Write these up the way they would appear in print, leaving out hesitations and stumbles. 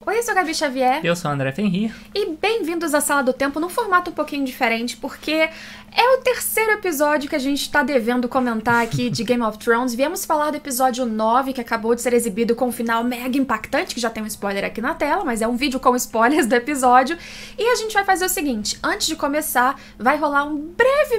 Oi, eu sou a Gabi Xavier. Eu sou o André Fenrir. E bem-vindos à Sala do Tempo num formato um pouquinho diferente, porque é o terceiro episódio que a gente tá devendo comentar aqui de Game of Thrones. Viemos falar do episódio 9, que acabou de ser exibido com um final mega impactante, que já tem um spoiler aqui na tela, mas é um vídeo com spoilers do episódio. E a gente vai fazer o seguinte, antes de começar, vai rolar um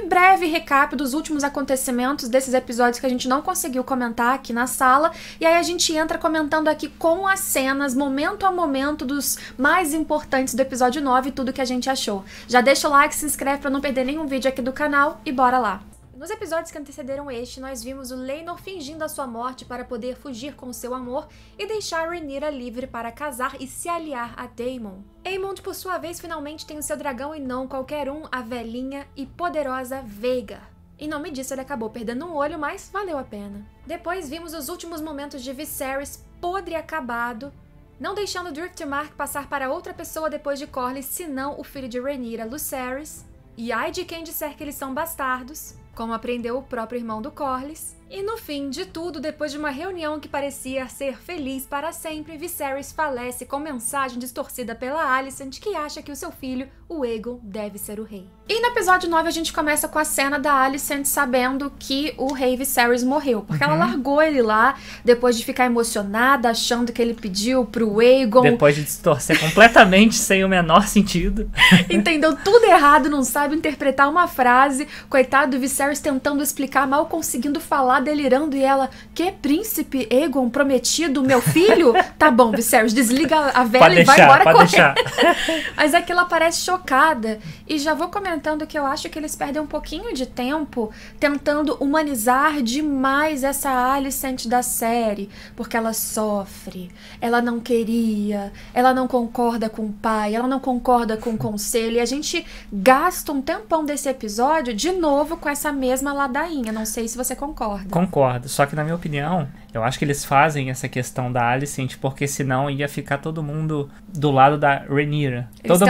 breve recap dos últimos acontecimentos desses episódios que a gente não conseguiu comentar aqui na sala, e aí a gente entra comentando aqui com as cenas, momento a momento, dos mais importantes do episódio 9 e tudo que a gente achou. Já deixa o like, se inscreve pra não perder nenhum vídeo aqui do canal e bora lá! Nos episódios que antecederam este, nós vimos o Laenor fingindo a sua morte para poder fugir com seu amor e deixar Rhaenyra livre para casar e se aliar a Daemon. Aemond, por sua vez, finalmente tem o seu dragão e não qualquer um, a velhinha e poderosa Vhagar. Em nome disso, ele acabou perdendo um olho, mas valeu a pena. Depois vimos os últimos momentos de Viserys podre e acabado, não deixando Driftmark passar para outra pessoa depois de Corlys, senão o filho de Rhaenyra, Lucerys. E ai de quem disser que eles são bastardos, como aprendeu o próprio irmão do Corlys. E no fim de tudo, depois de uma reunião que parecia ser feliz para sempre, Viserys falece com mensagem distorcida pela Alicent, que acha que o seu filho, o Aegon, deve ser o rei. E no episódio 9 a gente começa com a cena da Alicent sabendo que o rei Viserys morreu, porque ela largou ele lá, depois de ficar emocionada, achando que ele pediu pro Aegon. Depois de distorcer completamente, sem o menor sentido. Entendeu tudo errado, não sabe interpretar uma frase. Coitado do Viserys tentando explicar, mal conseguindo falar, delirando, e ela, que príncipe Aegon prometido, meu filho? Tá bom, Viserys, desliga a vela e vai embora correr. Mas é que ela parece chocada, e já vou comentando que eu acho que eles perdem um pouquinho de tempo tentando humanizar demais essa Alicent da série, porque ela sofre, ela não queria, ela não concorda com o pai, ela não concorda com o conselho, e a gente gasta um tempão desse episódio de novo com essa mesma ladainha. Não sei se você concorda. Concordo, só que na minha opinião, eu acho que eles fazem essa questão da Alicent porque senão ia ficar todo mundo do lado da Rhaenyra. Todo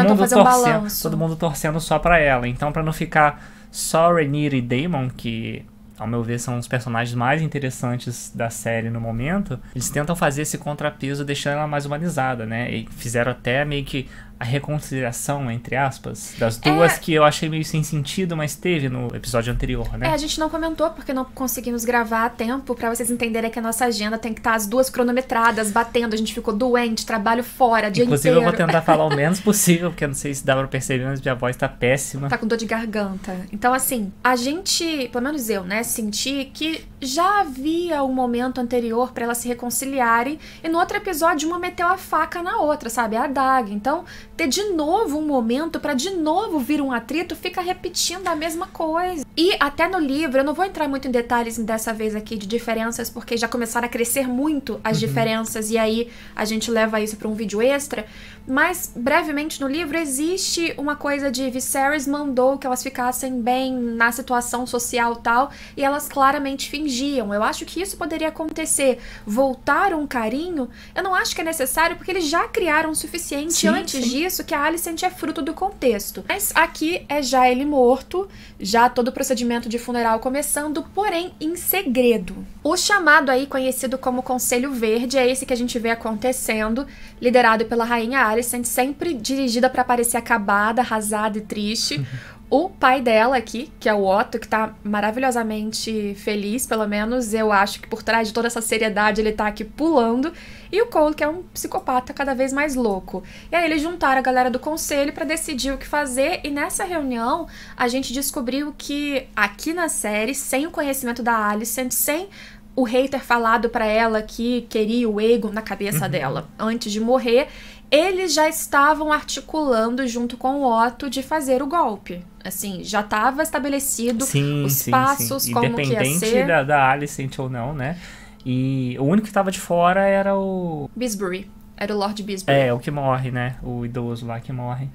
mundo torcendo só pra ela. Então, pra não ficar só Rhaenyra e Daemon, que ao meu ver são os personagens mais interessantes da série no momento, eles tentam fazer esse contrapeso deixando ela mais humanizada, né? E fizeram até meio que a reconciliação, entre aspas, das duas, que eu achei meio sem sentido, mas teve no episódio anterior, né? A gente não comentou porque não conseguimos gravar a tempo, pra vocês entenderem que a nossa agenda tem que estar as duas cronometradas, batendo, a gente ficou doente, trabalho fora, dia Inclusive inteiro. Eu vou tentar falar o menos possível, porque eu não sei se dá pra perceber, mas minha voz tá péssima. Tá com dor de garganta. Então, assim, a gente, pelo menos eu, né, senti que já havia um momento anterior pra elas se reconciliarem, e no outro episódio uma meteu a faca na outra, sabe? A adaga. Então, ter de novo um momento pra de novo vir um atrito, fica repetindo a mesma coisa. E até no livro, eu não vou entrar muito em detalhes dessa vez aqui de diferenças, porque já começaram a crescer muito as diferenças, e aí a gente leva isso pra um vídeo extra, mas brevemente no livro existe uma coisa de Viserys mandou que elas ficassem bem na situação social e tal, e elas claramente fingiam. Eu acho que isso poderia acontecer. Voltar um carinho, eu não acho que é necessário, porque eles já criaram o suficiente antes disso, que a Alicent é fruto do contexto. Mas aqui é já ele morto, já todo o procedimento de funeral começando, porém em segredo. O chamado aí, conhecido como Conselho Verde, é esse que a gente vê acontecendo, liderado pela rainha Alicent, sempre dirigida para parecer acabada, arrasada e triste. O pai dela aqui, que é o Otto, que tá maravilhosamente feliz, pelo menos eu acho que por trás de toda essa seriedade ele tá aqui pulando. E o Cole, que é um psicopata cada vez mais louco. E aí eles juntaram a galera do conselho pra decidir o que fazer, e nessa reunião a gente descobriu que aqui na série, sem o conhecimento da Alicent, sem o rei ter falado pra ela que queria o Aegon na cabeça dela antes de morrer, eles já estavam articulando junto com o Otto de fazer o golpe. Assim, já estava estabelecido os passos, como que ia ser. Independente da Alicent ou não, né? E o único que estava de fora era o Bisbury. Era o Lord Bisbury. É, o que morre, né? O idoso lá que morre.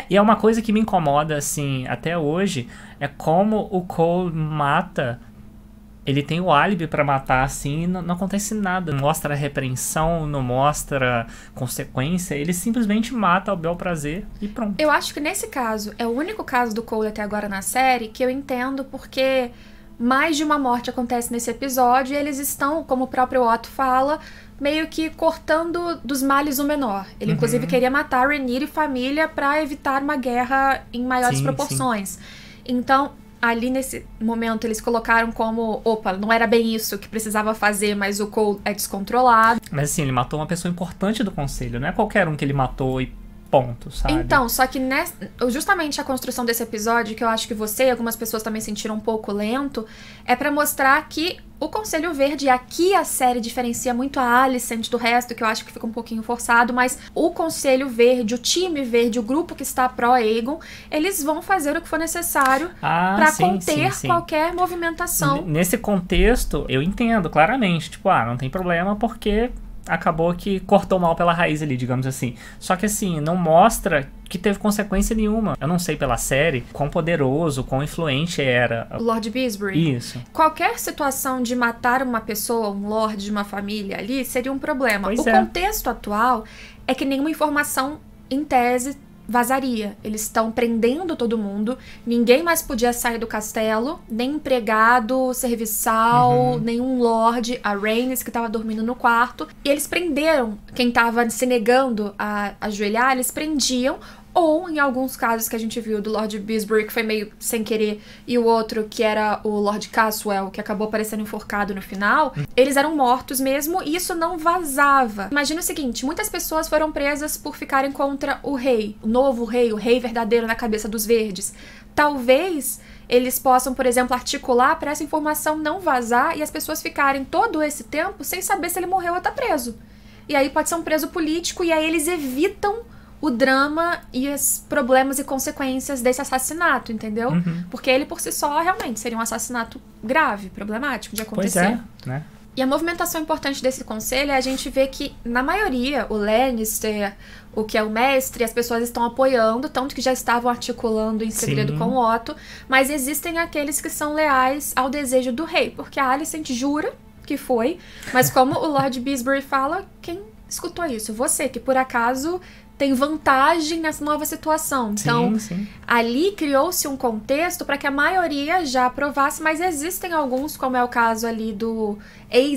E é uma coisa que me incomoda, assim, até hoje, é como o Cole mata. Ele tem o álibi pra matar, assim, e não acontece nada. Não mostra repreensão, não mostra consequência. Ele simplesmente mata ao bel prazer e pronto. Eu acho que nesse caso, é o único caso do Cole até agora na série que eu entendo, porque mais de uma morte acontece nesse episódio e eles estão, como o próprio Otto fala, meio que cortando dos males o menor. Ele, inclusive, queria matar Rhaenyra e família para evitar uma guerra em maiores proporções. Sim. Então, ali nesse momento, eles colocaram como, opa, não era bem isso que precisava fazer, mas o Cole é descontrolado. Mas assim, ele matou uma pessoa importante do conselho, não é qualquer um que ele matou e ponto, sabe? Então, só que justamente a construção desse episódio, que eu acho que você e algumas pessoas também sentiram um pouco lento, é pra mostrar que o Conselho Verde, e aqui a série diferencia muito a Alicent do resto, que eu acho que fica um pouquinho forçado, mas o Conselho Verde, o time verde, o grupo que está pró-Aegon, eles vão fazer o que for necessário pra conter qualquer movimentação. Nesse contexto, eu entendo claramente, tipo, não tem problema porque acabou que cortou mal pela raiz ali, digamos assim. Só que assim, não mostra que teve consequência nenhuma. Eu não sei pela série quão poderoso, quão influente era o Lord Beesbury. Isso. Qualquer situação de matar uma pessoa, um lord de uma família ali, seria um problema. Pois o contexto atual é que nenhuma informação, em tese, vazaria. Eles estão prendendo todo mundo, ninguém mais podia sair do castelo, nem empregado, serviçal, nenhum lord, a Rhaenys que estava dormindo no quarto, e eles prenderam quem estava se negando a ajoelhar, eles prendiam, ou em alguns casos que a gente viu do Lord Beesbury, que foi meio sem querer, e o outro que era o Lord Caswell, que acabou aparecendo enforcado no final, eles eram mortos mesmo e isso não vazava. Imagina o seguinte, muitas pessoas foram presas por ficarem contra o rei, o novo rei, o rei verdadeiro na cabeça dos verdes. Talvez eles possam, por exemplo, articular para essa informação não vazar e as pessoas ficarem todo esse tempo sem saber se ele morreu ou tá preso. E aí pode ser um preso político e aí eles evitam o drama e os problemas e consequências desse assassinato, entendeu? Porque ele por si só realmente seria um assassinato grave, problemático de acontecer. Pois é, né? E a movimentação importante desse conselho é a gente ver que, na maioria, o Lannister, o que é o mestre, as pessoas estão apoiando, tanto que já estavam articulando em segredo com o Otto, mas existem aqueles que são leais ao desejo do rei, porque a Alicent jura que foi, mas como o Lord Beesbury fala, quem escutou isso? Você, que por acaso tem vantagem nessa nova situação. Então, ali criou-se um contexto para que a maioria já aprovasse, mas existem alguns, como é o caso ali do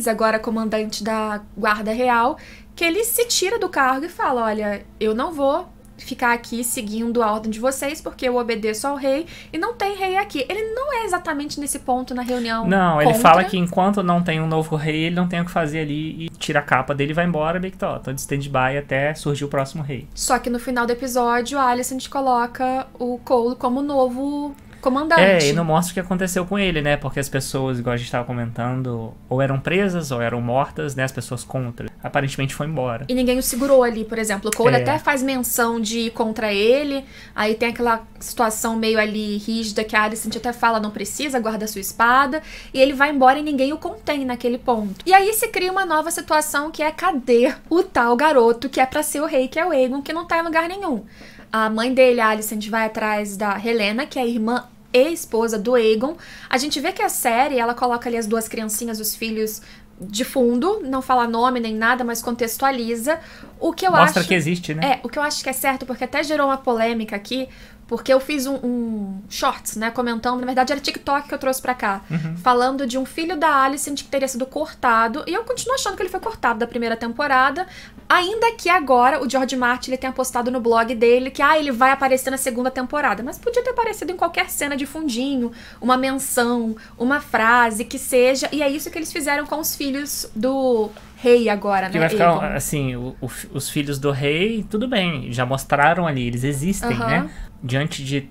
agora comandante da Guarda Real, que ele se tira do cargo e fala, olha, eu não vou ficar aqui seguindo a ordem de vocês, porque eu obedeço ao rei, e não tem rei aqui. Ele não é exatamente nesse ponto na reunião. Não, ele fala que enquanto não tem um novo rei, ele não tem o que fazer ali, e tira a capa dele e vai embora, meio que tô de stand-by até surgir o próximo rei. Só que no final do episódio, a Alicent coloca o Cole como novo comandante. E não mostra o que aconteceu com ele, né? Porque as pessoas, igual a gente estava comentando, ou eram presas ou eram mortas, né? As pessoas contra. Aparentemente foi embora. E ninguém o segurou ali, por exemplo. O Cole até faz menção de ir contra ele. Aí tem aquela situação meio ali rígida que a Alicent até fala, não precisa, guarda sua espada. E ele vai embora e ninguém o contém naquele ponto. E aí se cria uma nova situação que é cadê o tal garoto que é pra ser o rei, que é o Aegon, que não tá em lugar nenhum. A mãe dele, a Alicent, vai atrás da Helena, que é a irmã e esposa do Aegon. A gente vê que a série, ela coloca ali as duas criancinhas, os filhos, de fundo, não fala nome nem nada, mas contextualiza. O que eu Mostra que existe, né? O que eu acho que é certo, porque até gerou uma polêmica aqui, porque eu fiz um shorts, né, comentando, na verdade era TikTok que eu trouxe pra cá, falando de um filho da Alicent que teria sido cortado, e eu continuo achando que ele foi cortado da primeira temporada, ainda que agora o George Martin ele tenha postado no blog dele que ele vai aparecer na segunda temporada, mas podia ter aparecido em qualquer cena de fundinho, uma menção, uma frase, que seja, e é isso que eles fizeram com os filhos do rei agora, né? Que vai ficar, assim, os filhos do rei, tudo bem, já mostraram ali, eles existem, né? Diante de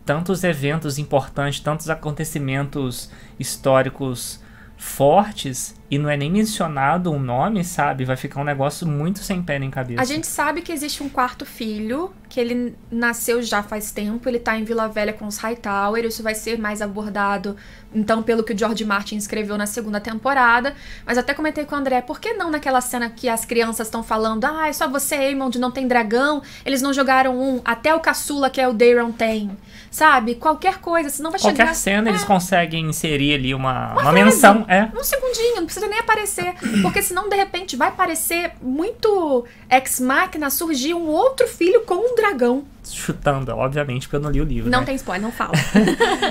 tantos eventos importantes, tantos acontecimentos históricos fortes, e não é nem mencionado um nome, sabe? Vai ficar um negócio muito sem pé nem cabeça. A gente sabe que existe um quarto filho, que ele nasceu já faz tempo, ele tá em Vila Velha com os Hightower, isso vai ser mais abordado, então, pelo que o George Martin escreveu na segunda temporada, mas até comentei com o André, por que não naquela cena que as crianças estão falando, é só você, Aemond, não tem dragão, eles não jogaram até o caçula, que é o Daeron, tem, sabe? Qualquer coisa, senão vai chegar... Qualquer cena eles conseguem inserir ali uma menção, Um segundinho, não precisa precisa nem aparecer, porque senão, de repente, vai parecer muito ex-máquina surgir um outro filho com um dragão. Chutando, obviamente, porque eu não li o livro, Não né? tem spoiler, não fala.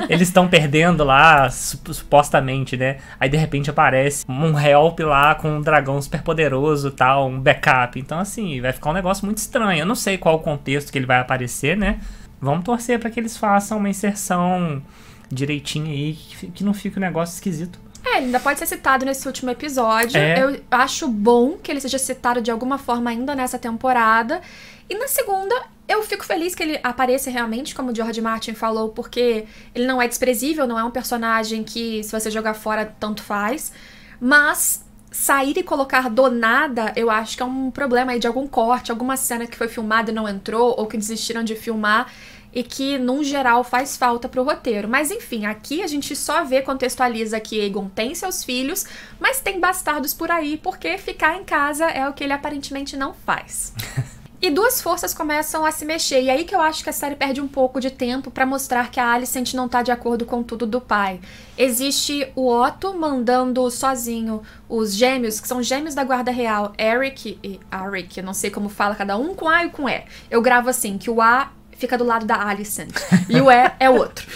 Eles estão perdendo lá, supostamente, né? Aí, de repente, aparece um help lá com um dragão super poderoso e tal, um backup. Então, assim, vai ficar um negócio muito estranho. Eu não sei qual o contexto que ele vai aparecer, né? Vamos torcer pra que eles façam uma inserção direitinho aí, que não fique um negócio esquisito. Ele ainda pode ser citado nesse último episódio. Eu acho bom que ele seja citado de alguma forma ainda nessa temporada. E na segunda, eu fico feliz que ele apareça realmente, como o George Martin falou, porque ele não é desprezível, não é um personagem que, se você jogar fora, tanto faz. Mas sair e colocar do nada, eu acho que é um problema aí de algum corte, alguma cena que foi filmada e não entrou, ou que desistiram de filmar, e que, num geral, faz falta pro roteiro. Mas, enfim, aqui a gente só contextualiza que Aegon tem seus filhos, mas tem bastardos por aí, porque ficar em casa é o que ele aparentemente não faz. E duas forças começam a se mexer, e aí que eu acho que a série perde um pouco de tempo pra mostrar que a Alicent não tá de acordo com tudo do pai. Existe o Otto mandando sozinho os gêmeos, que são gêmeos da Guarda Real, Eric e Arik, eu não sei como fala cada um, com A e com E. Eu gravo assim, que o A fica do lado da Alicent, e o E é o outro.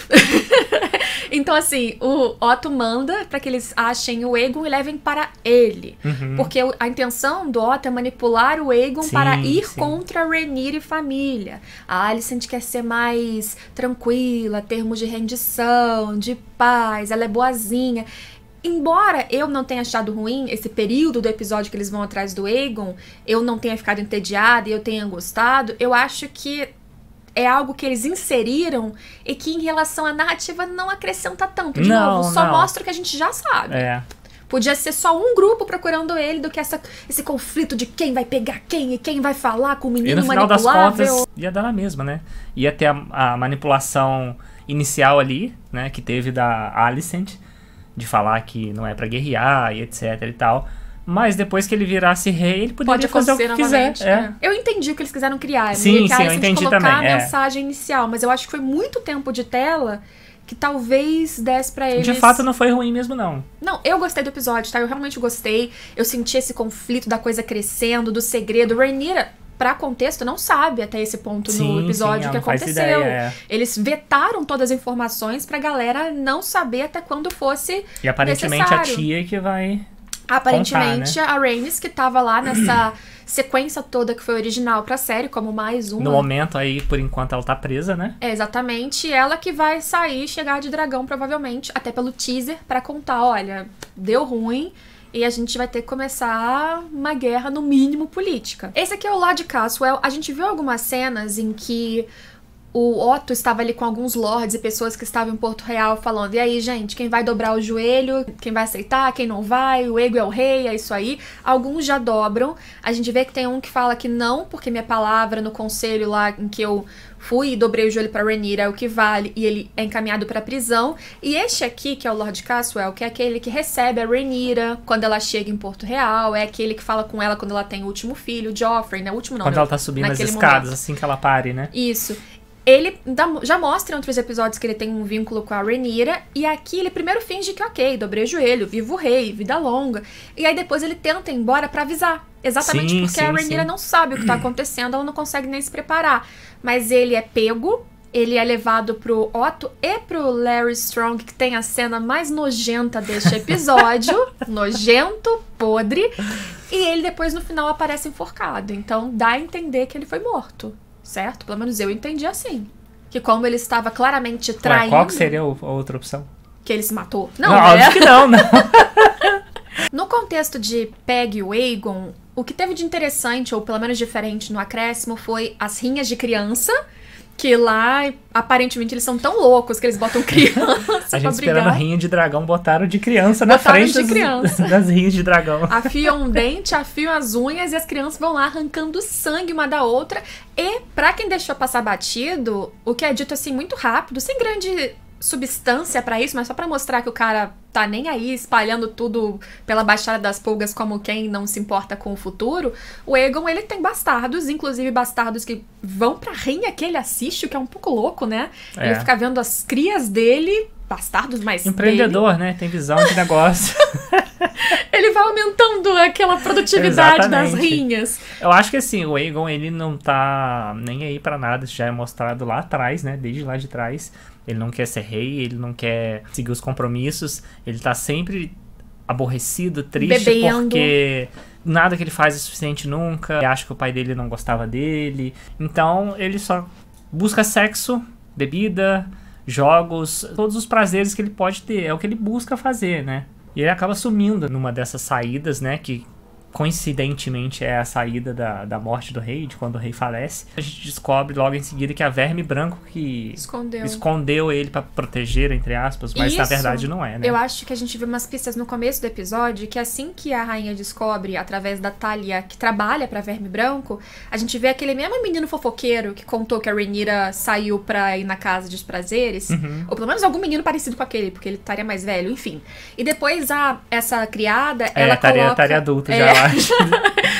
Então, assim, o Otto manda pra que eles achem o Aegon e levem para ele. Porque a intenção do Otto é manipular o Aegon para ir contra Rhaenyra e família. A Alicent quer ser mais tranquila, termos de rendição, de paz, ela é boazinha. Embora eu não tenha achado ruim esse período do episódio que eles vão atrás do Aegon, eu não tenha ficado entediada e eu tenha gostado, eu acho que é algo que eles inseriram e que, em relação à narrativa, não acrescenta tanto. De novo, só mostra o que a gente já sabe. Podia ser só um grupo procurando ele do que esse conflito de quem vai pegar quem e quem vai falar com o menino manipulável. E no final das contas, ia dar na mesma, né? Ia ter a manipulação inicial ali, né? Que teve da Alicent, de falar que não é pra guerrear e etc e tal. Mas depois que ele virasse rei, ele poderia fazer o que quiser. Eu entendi o que eles quiseram criar. Sim, eu entendi colocar também. A mensagem inicial, mas eu acho que foi muito tempo de tela que talvez desse pra eles... De fato, não foi ruim mesmo, não. Não, eu gostei do episódio, tá? Eu realmente gostei. Eu senti esse conflito da coisa crescendo, do segredo. Rhaenyra, pra contexto, não sabe até esse ponto no episódio o que aconteceu. Eles vetaram todas as informações pra galera não saber até quando fosse E aparentemente necessário. A tia que vai... Aparentemente, contar, né? a Rhaenys, que tava lá nessa sequência toda que foi original pra série, como mais uma. No momento aí, por enquanto, ela tá presa, né? É exatamente ela que vai sair, chegar de dragão, provavelmente, até pelo teaser, pra contar, olha, deu ruim e a gente vai ter que começar uma guerra, no mínimo, política. Esse aqui é o Lord Caswell. A gente viu algumas cenas em que o Otto estava ali com alguns lords e pessoas que estavam em Porto Real falando, e aí, gente, quem vai dobrar o joelho, quem vai aceitar, quem não vai, o Aegon é o rei, é isso aí. Alguns já dobram. A gente vê que tem um que fala que não, porque minha palavra no conselho lá em que eu fui e dobrei o joelho pra Rhaenyra é o que vale, e ele é encaminhado pra prisão. E este aqui, que é o Lord Caswell, que é aquele que recebe a Rhaenyra quando ela chega em Porto Real, é aquele que fala com ela quando ela tem o último filho, Joffrey, né? O último não, quando ela tá subindo as escadas, assim que ela pare, né? Isso. Ele já mostra em outros episódios que ele tem um vínculo com a Rhaenyra, e aqui ele primeiro finge que ok, dobrei o joelho, vivo o rei, vida longa, e aí depois ele tenta ir embora pra avisar, exatamente porque a Rhaenyra não sabe o que tá acontecendo, ela não consegue nem se preparar, mas ele é pego, ele é levado pro Otto e pro Larry Strong, que tem a cena mais nojenta deste episódio, nojento, podre, e ele depois no final aparece enforcado, então dá a entender que ele foi morto. Certo? Pelo menos eu entendi assim. Que como ele estava claramente traindo... Qual que seria a outra opção? Que ele se matou. Não, óbvio que não. No contexto de Peg e o Aegon, o que teve de interessante, ou pelo menos diferente no acréscimo, foi as rinhas de criança, que lá, aparentemente, eles são tão loucos que eles botam criança A gente esperando a rinha de dragão, botaram de criança na frente das rinhas de dragão. Afiam um dente, afiam as unhas e as crianças vão lá arrancando sangue uma da outra. E, pra quem deixou passar batido, o que é dito assim muito rápido, sem grande substância pra isso, mas só pra mostrar que o cara tá nem aí espalhando tudo pela Baixada das Pulgas como quem não se importa com o futuro, o Aegon, ele tem bastardos, inclusive bastardos que vão pra rinha que ele assiste, o que é um pouco louco, né? Ele fica vendo as crias dele bastardos, mas empreendedor, dele. né? Tem visão de negócio. Ele vai aumentando aquela produtividade das rinhas. Eu acho que assim, o Aegon, ele não tá nem aí pra nada. Isso já é mostrado lá atrás, né? Desde lá de trás. Ele não quer ser rei, ele não quer seguir os compromissos. Ele tá sempre aborrecido, triste, bebendo. Porque nada que ele faz é suficiente nunca. Ele acha que o pai dele não gostava dele. Então, ele só busca sexo, bebida, jogos, todos os prazeres que ele pode ter. É o que ele busca fazer, né? E ele acaba sumindo numa dessas saídas, né? Que coincidentemente é a saída da morte do rei, de quando o rei falece. A gente descobre logo em seguida que a Verme Branco que escondeu ele pra proteger, entre aspas, mas na verdade não é, né? Eu acho que a gente viu umas pistas no começo do episódio que assim que a rainha descobre, através da Thalia, que trabalha pra Verme Branco, a gente vê aquele mesmo menino fofoqueiro que contou que a Rhaenyra saiu pra ir na Casa dos Prazeres, ou pelo menos algum menino parecido com aquele, porque ele estaria mais velho, enfim. E depois essa criada, ela coloca... estaria adulta já lá.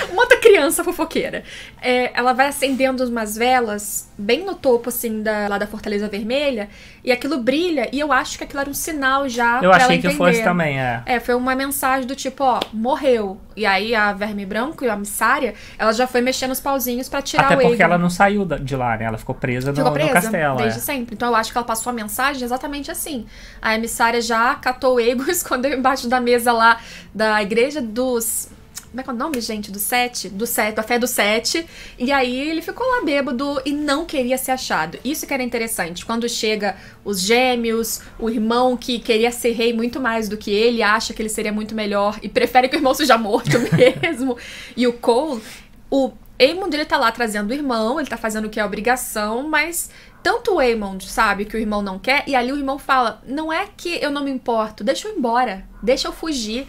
Uma outra criança fofoqueira. Ela vai acendendo umas velas bem no topo, assim, lá da Fortaleza Vermelha, e aquilo brilha, e eu acho que aquilo era um sinal já eu pra achei ela entender. Que fosse também, foi uma mensagem do tipo, ó, morreu. E aí a Verme Branco e a Missária, ela já foi mexendo os pauzinhos pra tirar o Aegon. Até porque ela não saiu de lá, né? Ela ficou presa no castelo. Desde sempre. Então eu acho que ela passou a mensagem exatamente assim. A Emissária já catou o Aegon, escondeu embaixo da mesa lá da igreja dos... Como é que é o nome, gente? Do Sete, da Fé do Sete. E aí ele ficou lá bêbado e não queria ser achado. Isso que era interessante. Quando chega os gêmeos, o irmão que queria ser rei muito mais do que ele, acha que ele seria muito melhor e prefere que o irmão seja morto mesmo. E o Cole, o Aemond, ele tá lá trazendo o irmão, ele tá fazendo o que é obrigação, mas... Tanto o Aemond sabe que o irmão não quer, e ali o irmão fala, não é que eu não me importo, deixa eu ir embora, deixa eu fugir.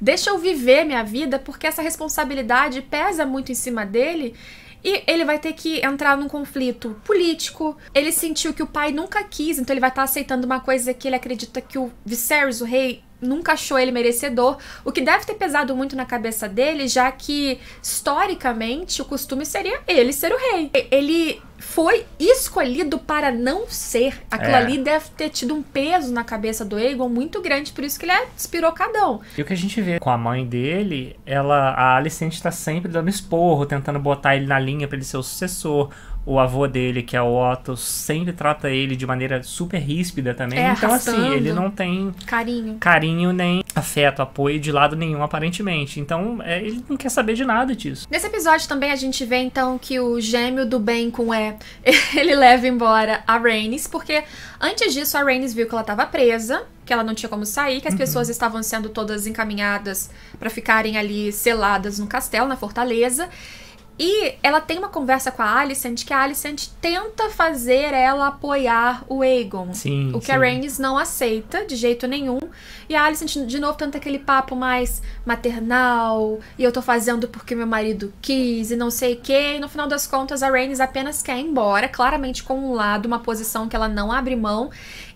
Deixa eu viver minha vida, porque essa responsabilidade pesa muito em cima dele e ele vai ter que entrar num conflito político. Ele sentiu que o pai nunca quis, então ele vai estar aceitando uma coisa que ele acredita que o Viserys, o rei, nunca achou ele merecedor, o que deve ter pesado muito na cabeça dele, já que, historicamente, o costume seria ele ser o rei. Ele foi escolhido para não ser. Aquilo ali deve ter tido um peso na cabeça do Aegon muito grande, por isso que ele é despirocadão. E o que a gente vê com a mãe dele, a Alicent tá sempre dando esporro, tentando botar ele na linha para ele ser o sucessor. O avô dele, que é o Otto, sempre trata ele de maneira super ríspida também. Então, arrastando. Assim, ele não tem carinho nem afeto, apoio de lado nenhum, aparentemente. Então, ele não quer saber de nada disso. Nesse episódio também a gente vê, então, que o gêmeo do bem com ele leva embora a Rhaenys, porque antes disso a Rhaenys viu que ela estava presa, que ela não tinha como sair, que as pessoas estavam sendo todas encaminhadas para ficarem ali seladas no castelo, na fortaleza. E ela tem uma conversa com a Alicent, que a Alicent tenta fazer ela apoiar o Aegon. O que a Rhaenys não aceita de jeito nenhum. E a Alicent, de novo, tenta aquele papo mais maternal. E eu tô fazendo porque meu marido quis e não sei o quê. E no final das contas, a Rhaenys apenas quer ir embora. Claramente com um lado, uma posição que ela não abre mão.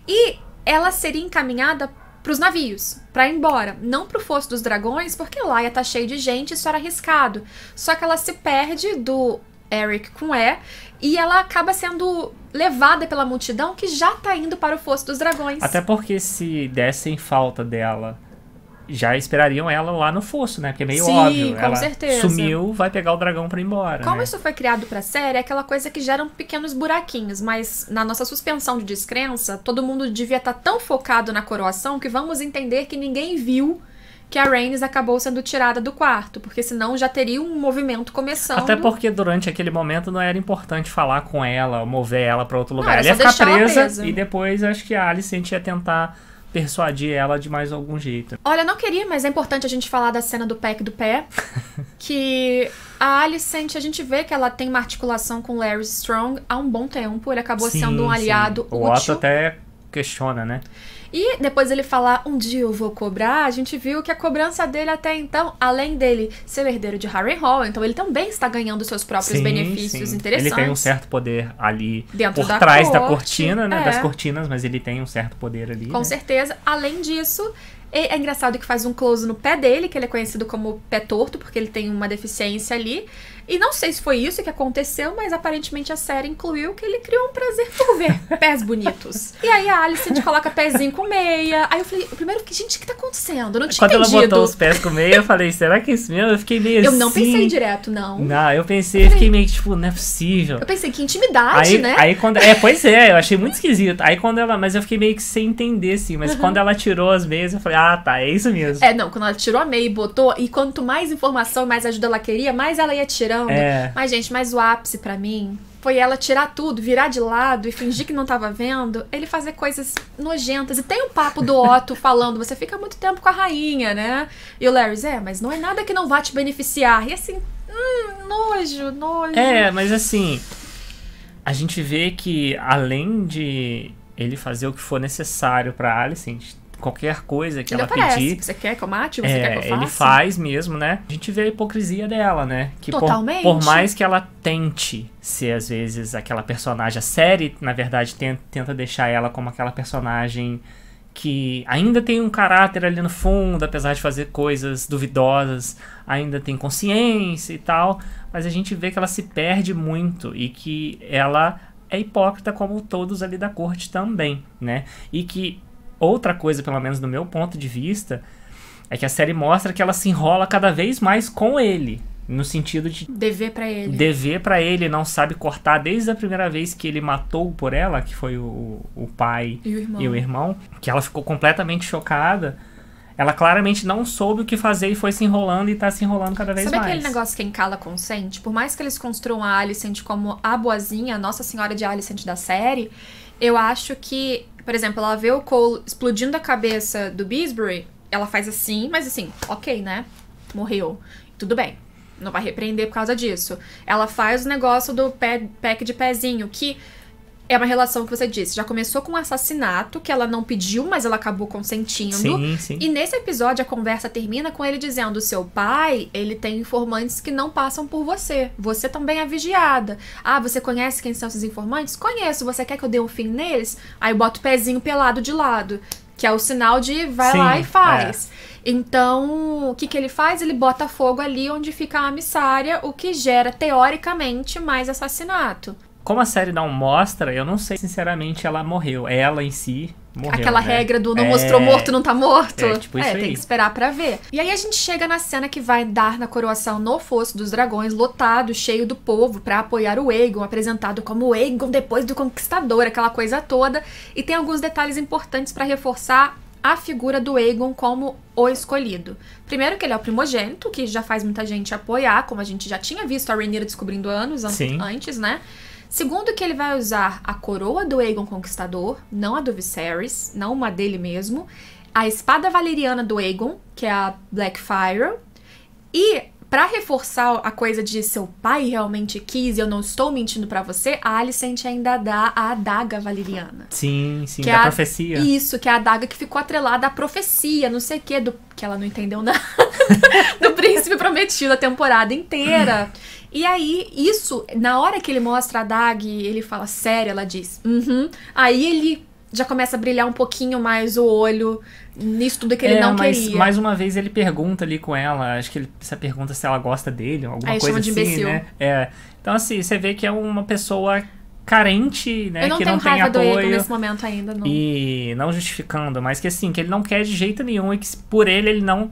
E ela seria encaminhada pros navios, pra ir embora. Não pro Fosso dos Dragões, porque lá ia tá cheio de gente, isso era arriscado. Só que ela se perde do Eric com e ela acaba sendo levada pela multidão que já tá indo para o Fosso dos Dragões. Até porque se dessem falta dela, já esperariam ela lá no fosso, né? Porque é meio óbvio. Com ela certeza. Sumiu, vai pegar o dragão pra ir embora. Como né? isso foi criado pra série, é aquela coisa que geram pequenos buraquinhos, mas na nossa suspensão de descrença, todo mundo devia estar tão focado na coroação que vamos entender que ninguém viu que a Rhaenys acabou sendo tirada do quarto, porque senão já teria um movimento começando. Até porque durante aquele momento não era importante falar com ela, mover ela pra outro lugar. Ela ia ficar presa e depois acho que a Alicent ia tentar persuadir ela de mais algum jeito. Olha, eu não queria, mas é importante a gente falar da cena do pack do pé. Que a Alicent, a gente vê que ela tem uma articulação com Larys Strong há um bom tempo. Ele acabou sendo um aliado útil. O Otto até questiona, né? E depois ele falar, um dia eu vou cobrar, a gente viu que a cobrança dele até então, além dele ser o herdeiro de Harrenhal, então ele também está ganhando seus próprios benefícios interessantes. Ele tem um certo poder ali dentro por trás da cortina, né? Das cortinas, mas ele tem um certo poder ali. Com certeza. Além disso, é engraçado que faz um close no pé dele, que ele é conhecido como pé torto, porque ele tem uma deficiência ali. E não sei se foi isso que aconteceu, mas aparentemente a série incluiu que ele criou um prazer por ver pés bonitos. E aí a Alicent coloca pezinho com meia. Aí eu falei, primeiro, gente, o que tá acontecendo? Eu não tinha entendido. Quando ela botou os pés com meia, eu falei, será que é isso mesmo? Eu fiquei meio assim. Eu não pensei direto, não. Não, eu fiquei meio que, tipo, não é possível. Eu pensei, que intimidade, né? Aí quando... pois é, eu achei muito esquisito. Aí quando ela... Mas eu fiquei meio que sem entender, assim. Mas quando ela tirou as meias, eu falei, tá, é isso mesmo. Não, quando ela tirou a meia e botou, e quanto mais informação e mais ajuda ela queria, mais ela ia tirando. Mas, gente, o ápice pra mim foi ela tirar tudo, virar de lado e fingir que não tava vendo, ele fazer coisas nojentas. E tem o papo do Otto falando, você fica muito tempo com a rainha, né? E o Larry, mas não é nada que não vá te beneficiar. E assim, nojo. Mas assim, a gente vê que além de ele fazer o que for necessário pra Alicent, qualquer coisa que ela pedir... Você quer que eu mate? Você quer que eu faça? Ele faz mesmo, né? A gente vê a hipocrisia dela, né? Que totalmente. Por mais que ela tente ser, às vezes, aquela personagem... A série, na verdade, tenta deixar ela como aquela personagem que ainda tem um caráter ali no fundo, apesar de fazer coisas duvidosas, ainda tem consciência e tal, mas a gente vê que ela se perde muito e que ela é hipócrita como todos ali da corte também, né? E que outra coisa, pelo menos do meu ponto de vista, é que a série mostra que ela se enrola cada vez mais com ele. No sentido de... dever pra ele. Dever pra ele, não sabe cortar desde a primeira vez que ele matou por ela, que foi o pai e o irmão, que ela ficou completamente chocada. Ela claramente não soube o que fazer e foi se enrolando e tá se enrolando cada vez mais. Sabe aquele negócio que quem cala consente? Por mais que eles construam a Alicent como a boazinha, a Nossa Senhora de Alicent da série, eu acho que, por exemplo, ela vê o Cole explodindo a cabeça do Beesbury, ela faz assim, mas assim, ok, né? Morreu. Tudo bem. Não vai repreender por causa disso. Ela faz o negócio do pack de pezinho, que é uma relação que você disse. Já começou com um assassinato, que ela não pediu, mas ela acabou consentindo. Sim. E nesse episódio, a conversa termina com ele dizendo, seu pai, ele tem informantes que não passam por você. Você também é vigiada. Ah, você conhece quem são esses informantes? Conheço. Você quer que eu dê um fim neles? Aí bota o pezinho pelado de lado, que é o sinal de vai lá e faz. Então, o que ele faz? Ele bota fogo ali onde fica a emissária, o que gera, teoricamente, mais assassinato. Como a série não mostra, eu não sei, sinceramente, ela morreu. Ela em si morreu, aquela regra do não mostrou morto, não tá morto. Tipo isso aí. Tem que esperar pra ver. E aí a gente chega na cena que vai dar na coroação no Fosso dos Dragões, lotado, cheio do povo, pra apoiar o Aegon, apresentado como o Aegon depois do Conquistador, aquela coisa toda. E tem alguns detalhes importantes pra reforçar a figura do Aegon como o escolhido. Primeiro que ele é o primogênito, que já faz muita gente apoiar, como a gente já tinha visto a Rhaenyra descobrindo anos antes, né? Segundo que ele vai usar a coroa do Aegon Conquistador, não a do Viserys, não uma dele mesmo, a espada valeriana do Aegon, que é a Blackfyre, e pra reforçar a coisa de seu pai realmente quis e eu não estou mentindo pra você, a Alicent ainda dá a adaga valeriana. Sim, que da profecia. Isso, que é a adaga que ficou atrelada à profecia, não sei o que, que ela não entendeu nada, do príncipe prometido a temporada inteira. E aí, isso, na hora que ele mostra a adaga e ele fala sério, ela diz, aí ele já começa a brilhar um pouquinho mais o olho nisso tudo que ele não queria. Mais uma vez ele pergunta ali com ela, acho que você pergunta se ela gosta dele, alguma aí coisa de assim, imbecil. né? Então assim, você vê que é uma pessoa carente, né? Eu não que tenho não tem raiva apoio. do Aegon nesse momento ainda, não. E não justificando, mas que assim, que ele não quer de jeito nenhum e que por ele não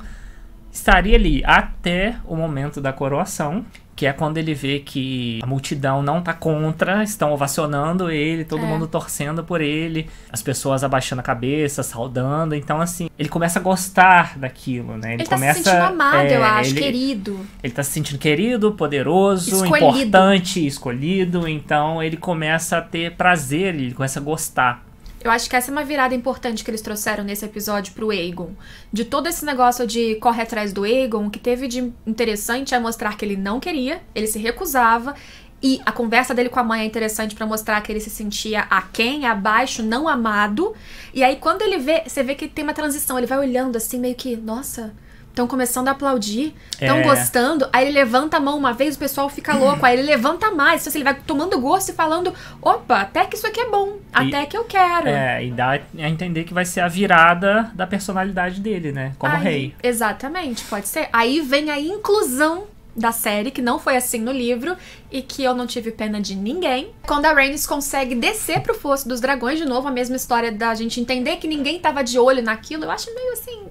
estaria ali até o momento da coroação, que é quando ele vê que a multidão não tá contra, estão ovacionando ele, todo mundo torcendo por ele, as pessoas abaixando a cabeça, saudando. Então, assim, ele começa a gostar daquilo, né? Ele começa, tá se sentindo amado, eu acho, querido. Ele tá se sentindo querido, poderoso, importante, escolhido. Então, ele começa a ter prazer, ele começa a gostar. Eu acho que essa é uma virada importante que eles trouxeram nesse episódio pro Aegon. De todo esse negócio de correr atrás do Aegon, o que teve de interessante é mostrar que ele não queria, ele se recusava, e a conversa dele com a mãe é interessante pra mostrar que ele se sentia aquém, abaixo, não amado. E aí quando ele vê, você vê que tem uma transição, ele vai olhando assim meio que, nossa, estão começando a aplaudir, estão gostando. Aí ele levanta a mão uma vez, o pessoal fica louco. Aí ele levanta mais. Então, assim, ele vai tomando gosto e falando, opa, até que isso aqui é bom. Até que eu quero. E dá a entender que vai ser a virada da personalidade dele, né? Como rei. Exatamente, pode ser. Aí vem a inclusão da série, que não foi assim no livro e que eu não tive pena de ninguém. Quando a Rhaenys consegue descer pro Fosso dos Dragões, de novo, a mesma história da gente entender que ninguém tava de olho naquilo, eu acho meio assim...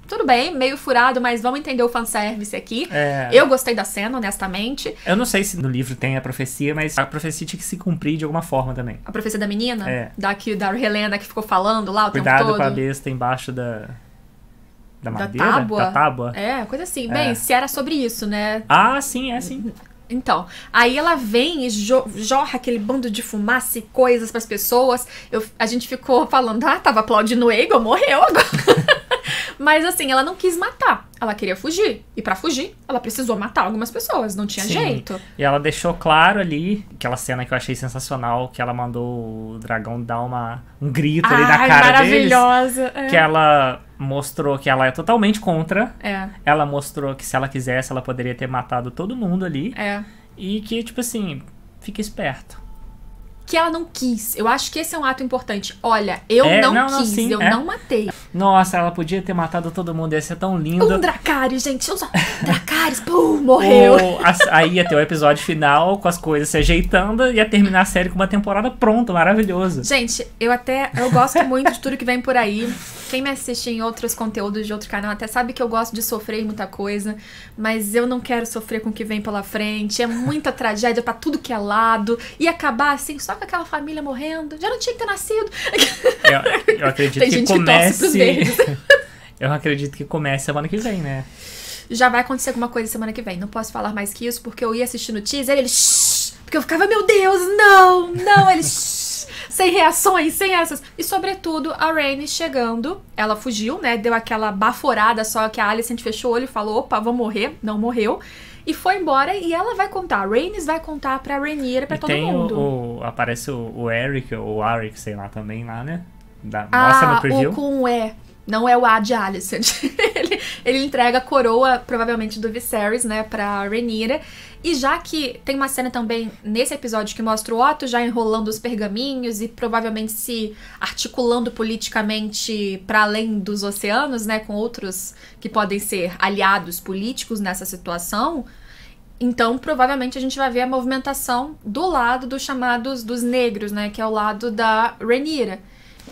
Tudo bem, meio furado, mas vamos entender o fanservice aqui. Eu gostei da cena, honestamente. Eu não sei se no livro tem a profecia, mas a profecia tinha que se cumprir de alguma forma também. A profecia da menina? Da Helena que ficou falando lá o tempo todo? Cuidado com a besta embaixo da madeira? Da tábua? Coisa assim. Bem, se era sobre isso, né? Ah, sim, é sim. Então, aí ela vem e jorra aquele bando de fumaça e coisas pras pessoas. A gente ficou falando, tava aplaudindo o Aegon, morreu agora. Mas assim, ela não quis matar. Ela queria fugir. E pra fugir, ela precisou matar algumas pessoas. Não tinha jeito. E ela deixou claro ali, aquela cena que eu achei sensacional, que ela mandou o dragão dar um grito ali na cara deles. Maravilhosa. Que ela mostrou que ela é totalmente contra. Ela mostrou que se ela quisesse, ela poderia ter matado todo mundo ali. E que, tipo assim, fica esperto. Que ela não quis. Eu acho que esse é um ato importante. Olha, eu não quis, eu não matei. Nossa, ela podia ter matado todo mundo, ia ser tão lindo. Um Dracarys, gente. Dracarys, pum, morreu. Aí ia ter o episódio final com as coisas se ajeitando e ia terminar a série com uma temporada pronta, maravilhoso. Gente, eu gosto muito de tudo que vem por aí. Quem me assiste em outros conteúdos de outro canal até sabe que eu gosto de sofrer em muita coisa, mas eu não quero sofrer com o que vem pela frente. É muita tragédia pra tudo que é lado. E acabar assim, só com aquela família morrendo. Já não tinha que ter nascido. Eu acredito Tem que gente comece... que torce pros verdes. Eu acredito que comece semana que vem, né? Já vai acontecer alguma coisa semana que vem. Não posso falar mais que isso, porque eu ia assistir no teaser e ele... Porque eu ficava, meu Deus, não, ele... Sem reações, sem essas. E, sobretudo, a Rhaenys chegando. Ela fugiu, né? Deu aquela baforada só que a Alicent fechou o olho e falou, opa, vou morrer. Não morreu. E foi embora e ela vai contar. A Rhaenys vai contar pra Rhaenyra, pra todo mundo. Aparece o Eric, ou o Arik, sei lá, também lá, né? Mostra no preview. O com o E. Não é o A de Alicent. ele entrega a coroa, provavelmente, do Viserys, né, pra Rhaenyra. E já que tem uma cena também nesse episódio que mostra o Otto já enrolando os pergaminhos e provavelmente se articulando politicamente para além dos oceanos, né, com outros que podem ser aliados políticos nessa situação, então provavelmente a gente vai ver a movimentação do lado dos chamados dos negros, né, que é o lado da Rhaenyra.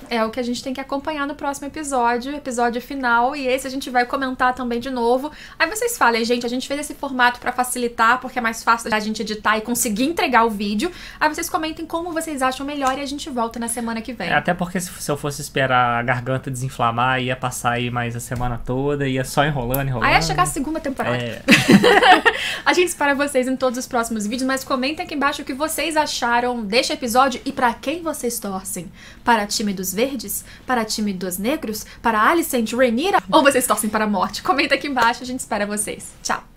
É o que a gente tem que acompanhar no próximo episódio final, e esse a gente vai comentar também de novo. Aí vocês falem, gente, a gente fez esse formato pra facilitar, porque é mais fácil da gente editar e conseguir entregar o vídeo. Aí vocês comentem como vocês acham melhor e a gente volta na semana que vem. Até porque se eu fosse esperar a garganta desinflamar, ia passar aí mais a semana toda, ia só enrolando. Aí ia chegar a segunda temporada. A gente espera vocês em todos os próximos vídeos, mas comentem aqui embaixo o que vocês acharam deste episódio e pra quem vocês torcem. Para time dos verdes? Para time dos negros? Para Alicent, Rhaenyra? Ou vocês torcem para a morte? Comenta aqui embaixo, a gente espera vocês. Tchau!